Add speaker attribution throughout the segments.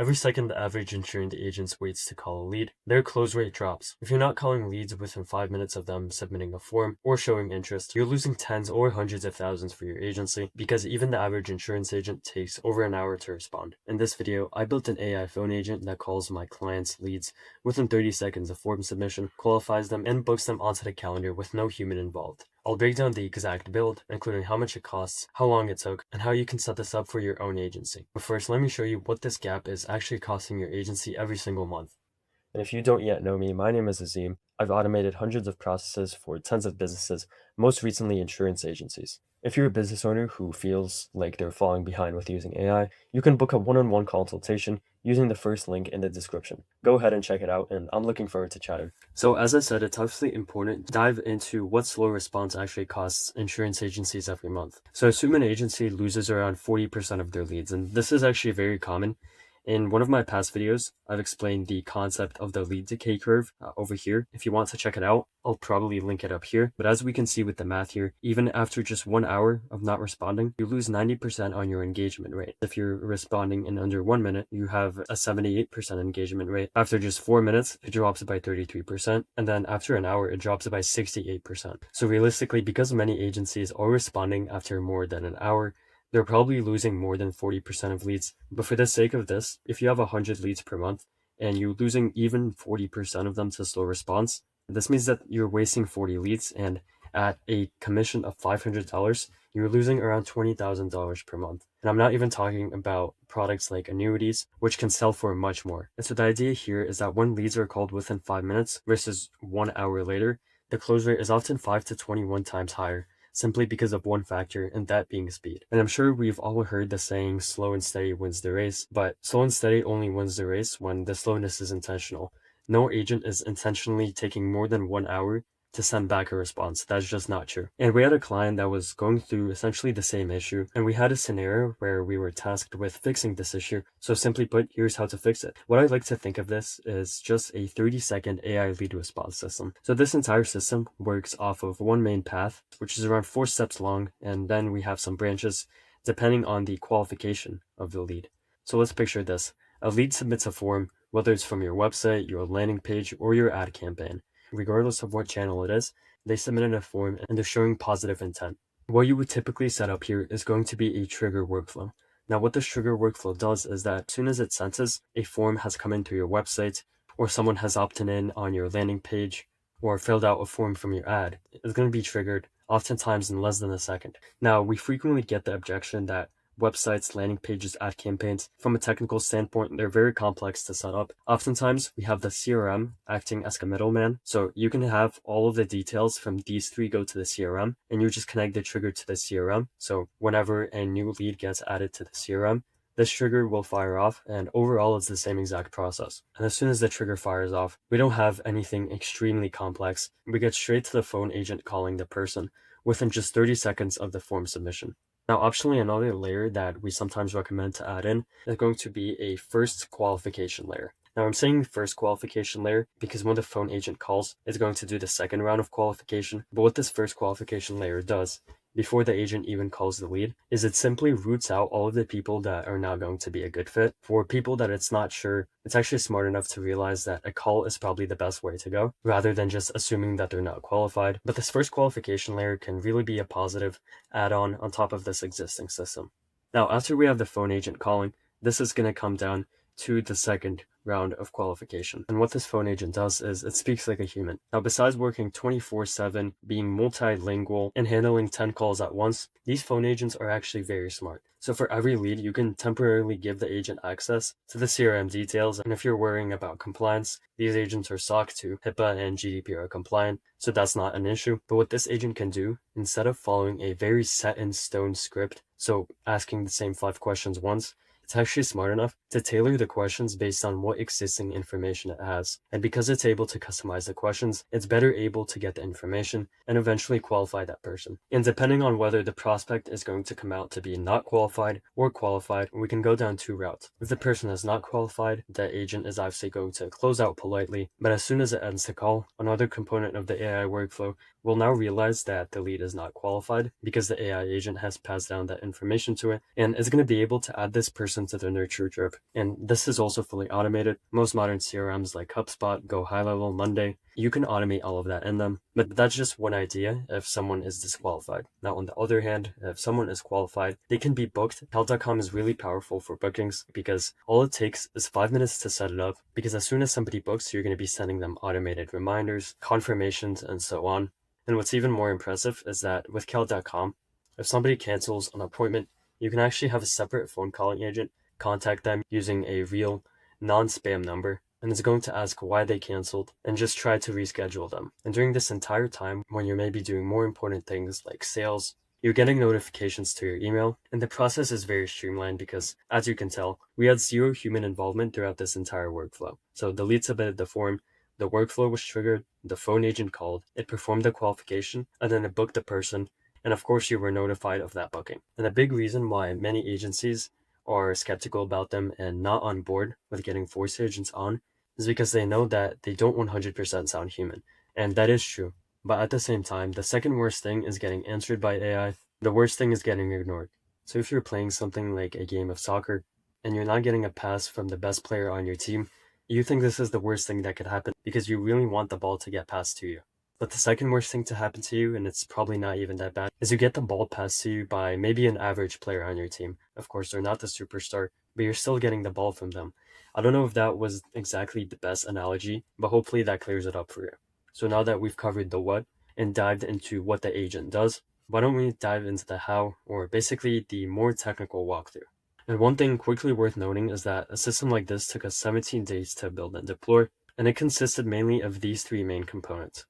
Speaker 1: Every second the average insurance agent waits to call a lead, their close rate drops. If you're not calling leads within 5 minutes of them submitting a form or showing interest, you're losing tens or hundreds of thousands for your agency because even the average insurance agent takes over an hour to respond. In this video, I built an AI phone agent that calls my clients' leads within 30 seconds of form submission, qualifies them, and books them onto the calendar with no human involved. I'll break down the exact build, including how much it costs, how long it took, and how you can set this up for your own agency. But first, let me show you what this gap is actually costing your agency every single month. And if you don't yet know me, my name is Azim. I've automated hundreds of processes for tens of businesses, most recently insurance agencies. If you're a business owner who feels like they're falling behind with using AI, you can book a one-on-one consultation using the first link in the description. Go ahead and check it out, and I'm looking forward to chatting. So as I said, it's obviously important to dive into what slow response actually costs insurance agencies every month. So assume an agency loses around 40% of their leads, and this is actually very common. In one of my past videos, I've explained the concept of the lead decay curve over here. If you want to check it out, I'll probably link it up here. But as we can see with the math here, even after just 1 hour of not responding, you lose 90% on your engagement rate. If you're responding in under 1 minute, you have a 78% engagement rate. After just 4 minutes, it drops by 33%. And then after an hour, it drops by 68%. So realistically, because many agencies are responding after more than an hour, they're probably losing more than 40% of leads. But for the sake of this, if you have 100 leads per month and you're losing even 40% of them to slow response, this means that you're wasting 40 leads, and at a commission of $500, you're losing around $20,000 per month. And I'm not even talking about products like annuities, which can sell for much more. And so the idea here is that when leads are called within 5 minutes versus 1 hour later, the close rate is often 5 to 21 times higher, simply because of one factor, and that being speed. And I'm sure we've all heard the saying, slow and steady wins the race, but slow and steady only wins the race when the slowness is intentional. No agent is intentionally taking more than 1 hour to send back a response. That's just not true. And we had a client that was going through essentially the same issue, and we had a scenario where we were tasked with fixing this issue. So simply put, here's how to fix it. What I like to think of this is just a 30-second AI lead response system. So this entire system works off of one main path, which is around 4 steps long, and then we have some branches depending on the qualification of the lead. So let's picture this. A lead submits a form, whether it's from your website, your landing page, or your ad campaign. Regardless of what channel it is, they submitted a form and they're showing positive intent. What you would typically set up here is going to be a trigger workflow. Now, what this trigger workflow does is that as soon as it senses a form has come into your website, or someone has opted in on your landing page, or filled out a form from your ad, it's going to be triggered oftentimes in less than a second. Now, we frequently get the objection that websites, landing pages, ad campaigns, from a technical standpoint, they're very complex to set up. Oftentimes, we have the CRM acting as a middleman. So you can have all of the details from these three go to the CRM, and you just connect the trigger to the CRM. So whenever a new lead gets added to the CRM, this trigger will fire off, and overall it's the same exact process. And as soon as the trigger fires off, we don't have anything extremely complex. We get straight to the phone agent calling the person within just 30 seconds of the form submission. Now, optionally, another layer that we sometimes recommend to add in is going to be a first qualification layer. Now, I'm saying first qualification layer because when the phone agent calls, it's going to do the second round of qualification. But what this first qualification layer does, before the agent even calls the lead, is it simply roots out all of the people that are not going to be a good fit. For people that it's not sure, it's actually smart enough to realize that a call is probably the best way to go, rather than just assuming that they're not qualified. But this first qualification layer can really be a positive add-on on top of this existing system. Now, after we have the phone agent calling, this is going to come down to the second round of qualification. And what this phone agent does is it speaks like a human. Now, besides working 24/7, being multilingual, and handling 10 calls at once, these phone agents are actually very smart. So for every lead, you can temporarily give the agent access to the CRM details. And if you're worrying about compliance, these agents are SOC 2, HIPAA, and GDPR compliant, so that's not an issue. But what this agent can do, instead of following a very set in stone script, so asking the same 5 questions once, it's actually smart enough to tailor the questions based on what existing information it has. And because it's able to customize the questions, it's better able to get the information and eventually qualify that person. And depending on whether the prospect is going to come out to be not qualified or qualified, we can go down 2 routes. If the person is not qualified, the agent is obviously going to close out politely, but as soon as it ends the call, another component of the AI workflow will now realize that the lead is not qualified because the AI agent has passed down that information to it, and is going to be able to add this person to the nurture drip. And this is also fully automated. Most modern CRMs like HubSpot, Go High Level, Monday, you can automate all of that in them. But that's just one idea if someone is disqualified. Now, on the other hand, if someone is qualified, they can be booked. Cald.com is really powerful for bookings because all it takes is 5 minutes to set it up, because as soon as somebody books, you're going to be sending them automated reminders, confirmations, and so on. And what's even more impressive is that with Cald.com, if somebody cancels an appointment, you can actually have a separate phone calling agent contact them using a real non-spam number, and it's going to ask why they canceled and just try to reschedule them. And during this entire time, when you're maybe doing more important things like sales, you're getting notifications to your email, and the process is very streamlined because, as you can tell, we had zero human involvement throughout this entire workflow. So the lead submitted the form, the workflow was triggered, the phone agent called, it performed the qualification, and then it booked the person, and of course you were notified of that booking. And a big reason why many agencies are skeptical about them and not on board with getting voice agents on is because they know that they don't 100% sound human. And that is true. But at the same time, the second worst thing is getting answered by AI. The worst thing is getting ignored. So if you're playing something like a game of soccer and you're not getting a pass from the best player on your team, you think this is the worst thing that could happen because you really want the ball to get passed to you. But the second worst thing to happen to you, and it's probably not even that bad, is you get the ball passed to you by maybe an average player on your team. Of course, they're not the superstar, but you're still getting the ball from them. I don't know if that was exactly the best analogy, but hopefully that clears it up for you. So now that we've covered the what and dived into what the agent does, why don't we dive into the how, or basically the more technical walkthrough. And one thing quickly worth noting is that a system like this took us 17 days to build and deploy, and it consisted mainly of these three main components.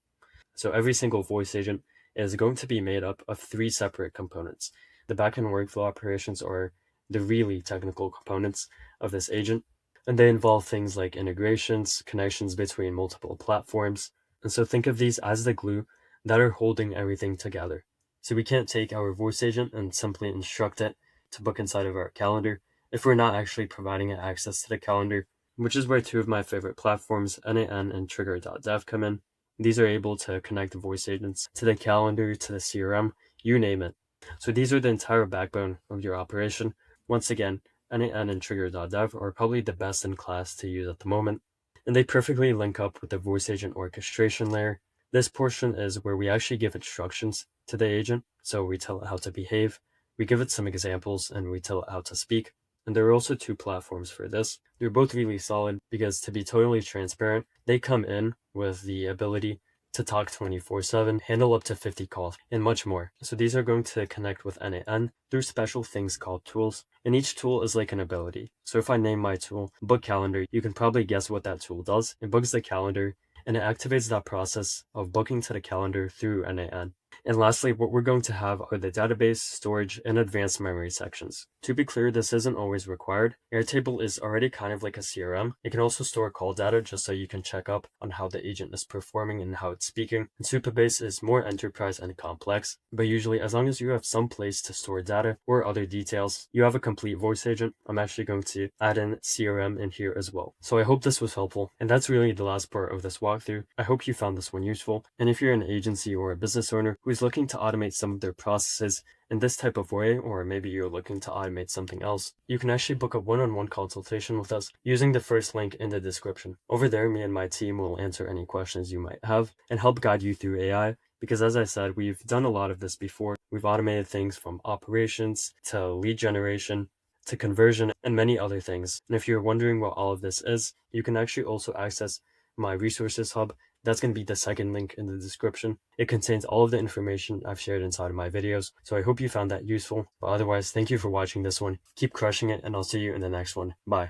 Speaker 1: So every single voice agent is going to be made up of three separate components. The backend workflow operations are the really technical components of this agent, and they involve things like integrations, connections between multiple platforms. And so think of these as the glue that are holding everything together. So we can't take our voice agent and simply instruct it to book inside of our calendar if we're not actually providing it access to the calendar, which is where two of my favorite platforms, NAN and Trigger.dev, come in. These are able to connect the voice agents to the calendar, to the CRM, you name it. So these are the entire backbone of your operation. Once again, NAN and Trigger.dev are probably the best in class to use at the moment, and they perfectly link up with the voice agent orchestration layer. This portion is where we actually give instructions to the agent, so we tell it how to behave, we give it some examples, and we tell it how to speak. And there are also two platforms for this. They're both really solid because, to be totally transparent, they come in with the ability to talk 24/7, handle up to 50 calls, and much more. So these are going to connect with NAN through special things called tools, and each tool is like an ability. So if I name my tool Book Calendar, you can probably guess what that tool does. It books the calendar, and it activates that process of booking to the calendar through NAN. And lastly, what we're going to have are the database, storage, and advanced memory sections. To be clear, this isn't always required. Airtable is already kind of like a CRM. It can also store call data just so you can check up on how the agent is performing and how it's speaking. And Supabase is more enterprise and complex, but usually as long as you have some place to store data or other details, you have a complete voice agent. I'm actually going to add in CRM in here as well. So I hope this was helpful, and that's really the last part of this walkthrough. I hope you found this one useful, and if you're an agency or a business owner who's looking to automate some of their processes in this type of way, or maybe you're looking to automate something else, you can actually book a one-on-one consultation with us using the first link in the description. Over there, me and my team will answer any questions you might have and help guide you through AI, because as I said, we've done a lot of this before. We've automated things from operations to lead generation to conversion and many other things. And if you're wondering what all of this is, you can actually also access my resources hub. That's going to be the second link in the description. It contains all of the information I've shared inside of my videos. So I hope you found that useful. But otherwise, thank you for watching this one. Keep crushing it, and I'll see you in the next one. Bye.